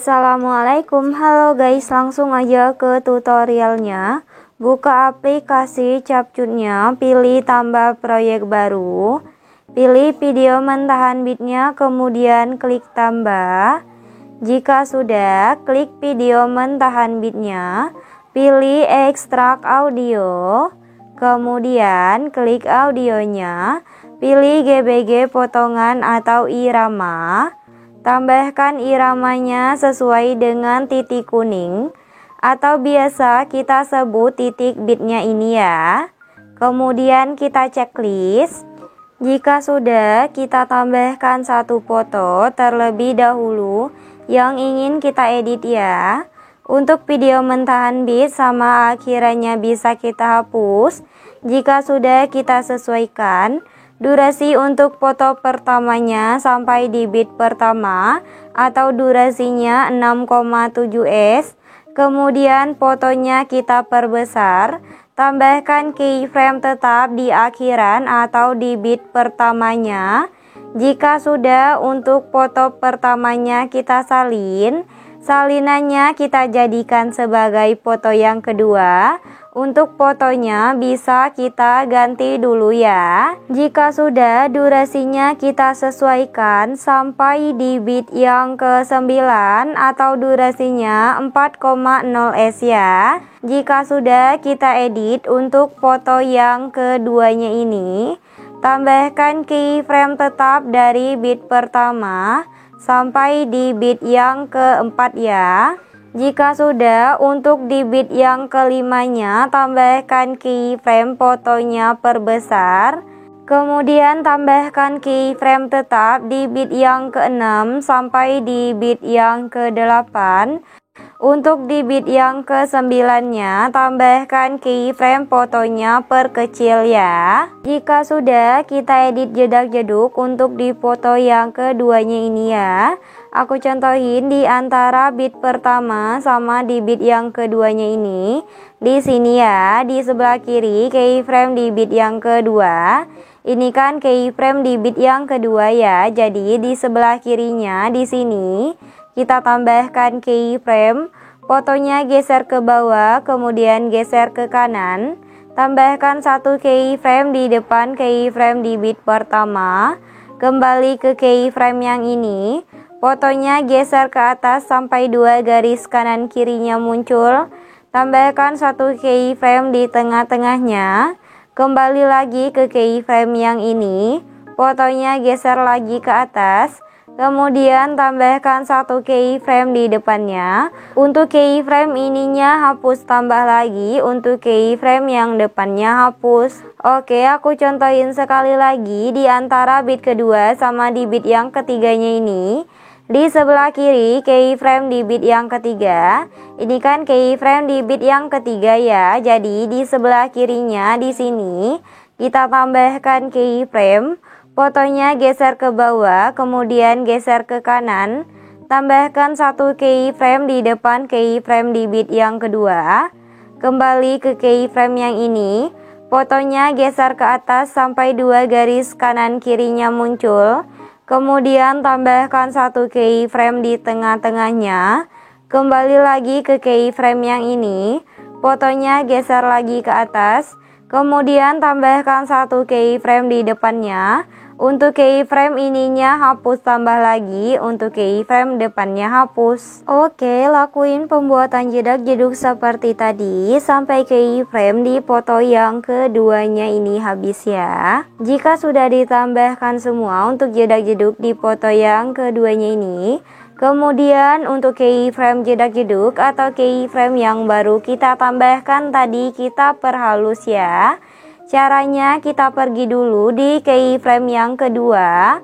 Assalamualaikum, halo guys, langsung aja ke tutorialnya. Buka aplikasi Capcutnya, pilih tambah proyek baru, pilih video mentahan bitnya, kemudian klik tambah. Jika sudah, klik video mentahan bitnya, pilih ekstrak audio, kemudian klik audionya, pilih GBG potongan atau irama. Tambahkan iramanya sesuai dengan titik kuning atau biasa kita sebut titik bitnya ini ya. Kemudian kita checklist. Jika sudah, kita tambahkan satu foto terlebih dahulu yang ingin kita edit ya. Untuk video mentahan bit sama akhirannya bisa kita hapus. Jika sudah, kita sesuaikan durasi untuk foto pertamanya sampai di bit pertama atau durasinya 6,7s. Kemudian fotonya kita perbesar, tambahkan keyframe tetap di akhiran atau di bit pertamanya. Jika sudah, untuk foto pertamanya kita salin, salinannya kita jadikan sebagai foto yang kedua. Untuk fotonya bisa kita ganti dulu ya. Jika sudah, durasinya kita sesuaikan sampai di bit yang ke-9 atau durasinya 4,0s ya. Jika sudah, kita edit untuk foto yang keduanya ini. Tambahkan keyframe tetap dari bit pertama sampai di bit yang keempat ya. Jika sudah, untuk di bit yang kelimanya tambahkan keyframe fotonya perbesar. Kemudian tambahkan keyframe tetap di bit yang ke-6 sampai di bit yang ke-8. Untuk di bit yang ke-9-nya tambahkan keyframe fotonya perkecil ya. Jika sudah, kita edit jedak-jeduk untuk di foto yang keduanya ini ya. Aku contohin di antara bit pertama sama di bit yang keduanya ini. Di sini ya, di sebelah kiri keyframe di bit yang kedua. Ini kan keyframe di bit yang kedua ya. Jadi di sebelah kirinya di sini kita tambahkan keyframe. Fotonya geser ke bawah, kemudian geser ke kanan. Tambahkan satu keyframe di depan keyframe di bit pertama. Kembali ke keyframe yang ini. Fotonya geser ke atas sampai dua garis kanan kirinya muncul. Tambahkan satu keyframe di tengah-tengahnya. Kembali lagi ke keyframe yang ini. Fotonya geser lagi ke atas. Kemudian tambahkan satu keyframe di depannya. Untuk keyframe ininya hapus, tambah lagi untuk keyframe yang depannya hapus. Oke, aku contohin sekali lagi di antara bit kedua sama di bit yang ketiganya ini. Di sebelah kiri keyframe di bit yang ketiga. Ini kan keyframe di bit yang ketiga ya. Jadi di sebelah kirinya di sini kita tambahkan keyframe. Fotonya geser ke bawah, kemudian geser ke kanan. Tambahkan satu keyframe di depan keyframe di bit yang kedua. Kembali ke keyframe yang ini. Fotonya geser ke atas sampai dua garis kanan kirinya muncul. Kemudian tambahkan satu keyframe di tengah-tengahnya. Kembali lagi ke keyframe yang ini. Fotonya geser lagi ke atas. Kemudian tambahkan satu keyframe di depannya. Untuk keyframe ininya hapus, tambah lagi untuk keyframe depannya hapus. Oke, lakuin pembuatan jedak-jeduk seperti tadi sampai keyframe di foto yang keduanya ini habis ya. Jika sudah ditambahkan semua untuk jedak-jeduk di foto yang keduanya ini, kemudian untuk keyframe jedak-jeduk atau keyframe yang baru kita tambahkan tadi kita perhalus ya. Caranya kita pergi dulu di keyframe yang kedua.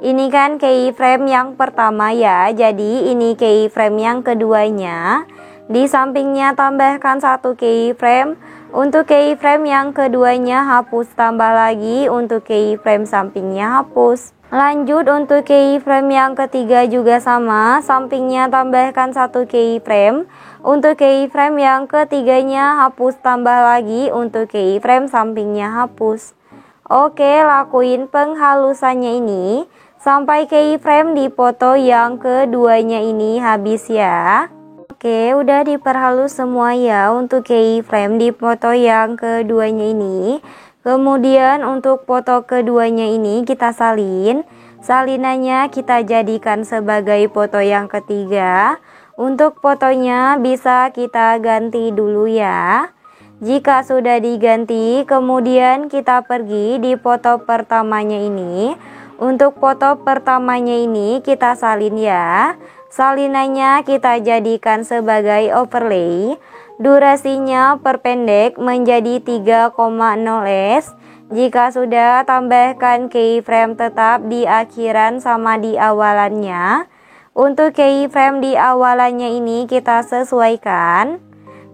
Ini kan keyframe yang pertama ya. Jadi ini keyframe yang keduanya. Di sampingnya tambahkan satu keyframe. Untuk keyframe yang keduanya hapus, tambah lagi untuk keyframe sampingnya hapus. Lanjut untuk keyframe yang ketiga juga sama, sampingnya tambahkan satu keyframe. Untuk keyframe yang ketiganya hapus, tambah lagi untuk keyframe sampingnya hapus. Oke, lakuin penghalusannya ini sampai keyframe di foto yang keduanya ini habis ya. Oke, udah diperhalus semua ya untuk keyframe di foto yang keduanya ini. Kemudian untuk foto keduanya ini kita salin. Salinannya kita jadikan sebagai foto yang ketiga. Untuk fotonya bisa kita ganti dulu ya. Jika sudah diganti, kemudian kita pergi di foto pertamanya ini. Untuk foto pertamanya ini kita salin ya. Salinannya kita jadikan sebagai overlay. Durasinya perpendek menjadi 3,0s. Jika sudah, tambahkan keyframe tetap di akhiran sama di awalannya. Untuk keyframe di awalannya ini kita sesuaikan.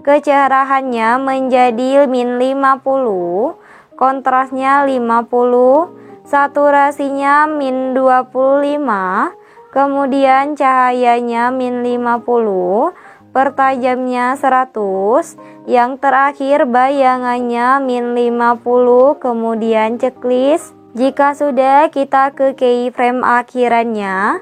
Kecerahannya menjadi min 50, kontrasnya 50, saturasinya min 25, kemudian cahayanya min 50, pertajamnya 100, yang terakhir bayangannya min 50, kemudian checklist. Jika sudah, kita ke keyframe akhirannya,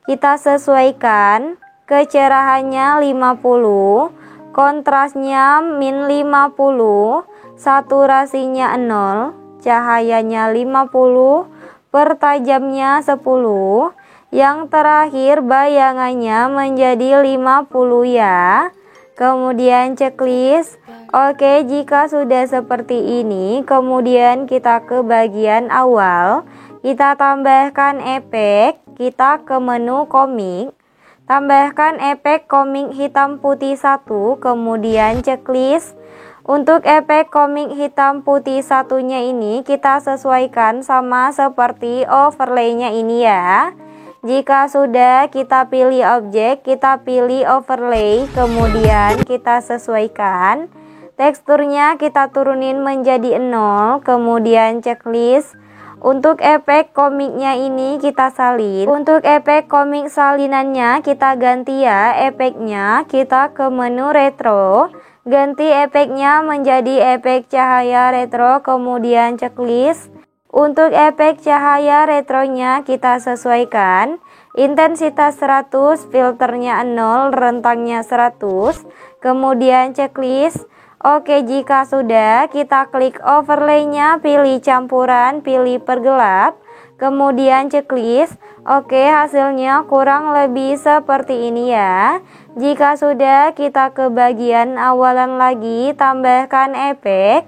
kita sesuaikan. Kecerahannya 50, kontrasnya min 50, saturasinya 0, cahayanya 50, pertajamnya 10, yang terakhir bayangannya menjadi 50 ya. Kemudian checklist. Oke, jika sudah seperti ini, kemudian kita ke bagian awal. Kita tambahkan efek, kita ke menu komik. Tambahkan efek komik hitam putih 1, kemudian checklist. Untuk efek komik hitam putih satunya ini kita sesuaikan sama seperti overlaynya ini ya. Jika sudah, kita pilih objek, kita pilih overlay, kemudian kita sesuaikan. Teksturnya kita turunin menjadi 0, kemudian checklist. Untuk efek komiknya ini kita salin. Untuk efek komik salinannya kita ganti ya efeknya. Kita ke menu retro. Ganti efeknya menjadi efek cahaya retro, kemudian checklist. Untuk efek cahaya retronya kita sesuaikan. Intensitas 100, filternya 0, rentangnya 100. Kemudian checklist. Oke, jika sudah, kita klik overlaynya, pilih campuran, pilih pergelap, kemudian checklist. Oke, hasilnya kurang lebih seperti ini ya. Jika sudah, kita ke bagian awalan lagi, tambahkan efek,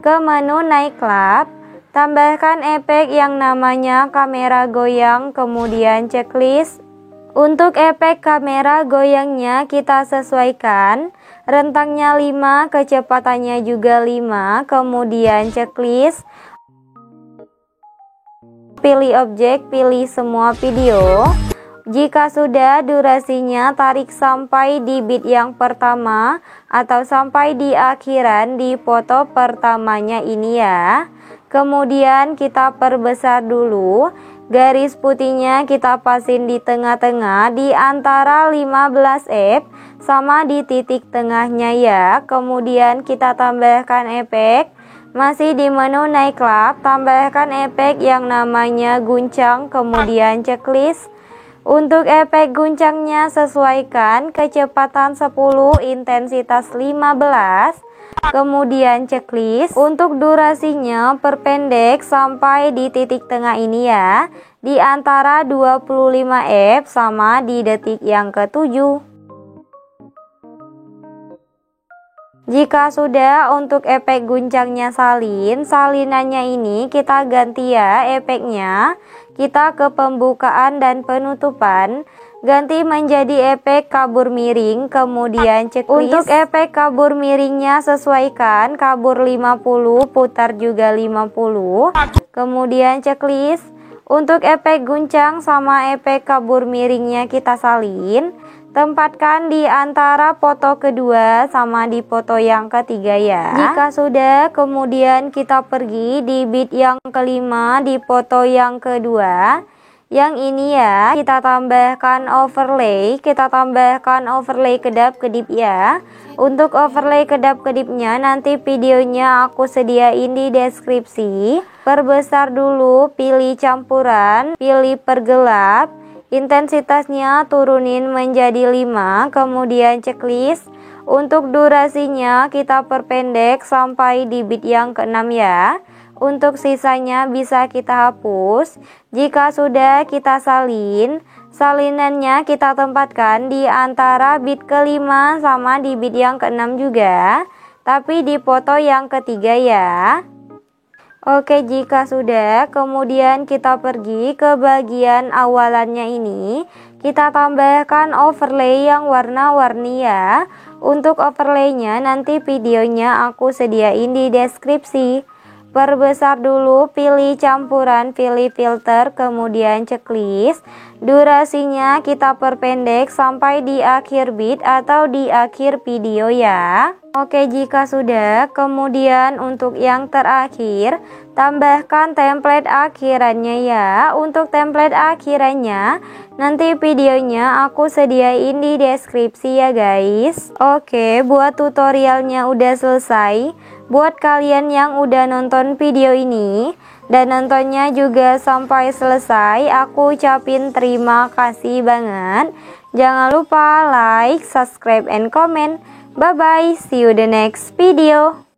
ke menu nightclub, tambahkan efek yang namanya kamera goyang, kemudian checklist. Untuk efek kamera goyangnya kita sesuaikan. Rentangnya 5, kecepatannya juga 5, kemudian checklist. Pilih objek, pilih semua video. Jika sudah, durasinya tarik sampai di bit yang pertama atau sampai di akhiran di foto pertamanya ini ya. Kemudian kita perbesar dulu. Garis putihnya kita pasin di tengah-tengah di antara 15f sama di titik tengahnya ya. Kemudian kita tambahkan efek. Masih di menu nightclub, tambahkan efek yang namanya guncang, kemudian checklist. Untuk efek guncangnya sesuaikan kecepatan 10, intensitas 15. Kemudian checklist. Untuk durasinya perpendek sampai di titik tengah ini ya, di antara 25f sama di detik yang ke-7. Jika sudah, untuk efek guncangnya salin, salinannya ini kita ganti ya efeknya. Kita ke pembukaan dan penutupan, ganti menjadi efek kabur miring, kemudian checklist. Untuk efek kabur miringnya sesuaikan, kabur 50, putar juga 50, kemudian checklist. Untuk efek guncang sama efek kabur miringnya kita salin. Tempatkan di antara foto kedua sama di foto yang ketiga ya. Jika sudah, kemudian kita pergi di bit yang kelima di foto yang kedua. Yang ini ya, kita tambahkan overlay kedap-kedip ya. Untuk overlay kedap-kedipnya nanti videonya aku sediain di deskripsi. Perbesar dulu, pilih campuran, pilih pergelap, intensitasnya turunin menjadi 5, kemudian checklist. Untuk durasinya kita perpendek sampai di bit yang ke-6 ya. Untuk sisanya bisa kita hapus. Jika sudah kita salin, salinannya kita tempatkan di antara bit ke-5 sama di bit yang ke-6 juga, tapi di foto yang ketiga ya. Oke, jika sudah, kemudian kita pergi ke bagian awalannya ini. Kita tambahkan overlay yang warna-warni ya. Untuk overlaynya nanti videonya aku sediain di deskripsi. Perbesar dulu, pilih campuran, pilih filter, kemudian checklist. Durasinya kita perpendek sampai di akhir bit atau di akhir video ya. Oke, jika sudah, kemudian untuk yang terakhir, tambahkan template akhirannya ya. Untuk template akhirannya, nanti videonya aku sediain di deskripsi ya guys. Oke, buat tutorialnya udah selesai. Buat kalian yang udah nonton video ini dan nontonnya juga sampai selesai, aku ucapin terima kasih banget. Jangan lupa like, subscribe, and comment. Bye bye, see you the next video.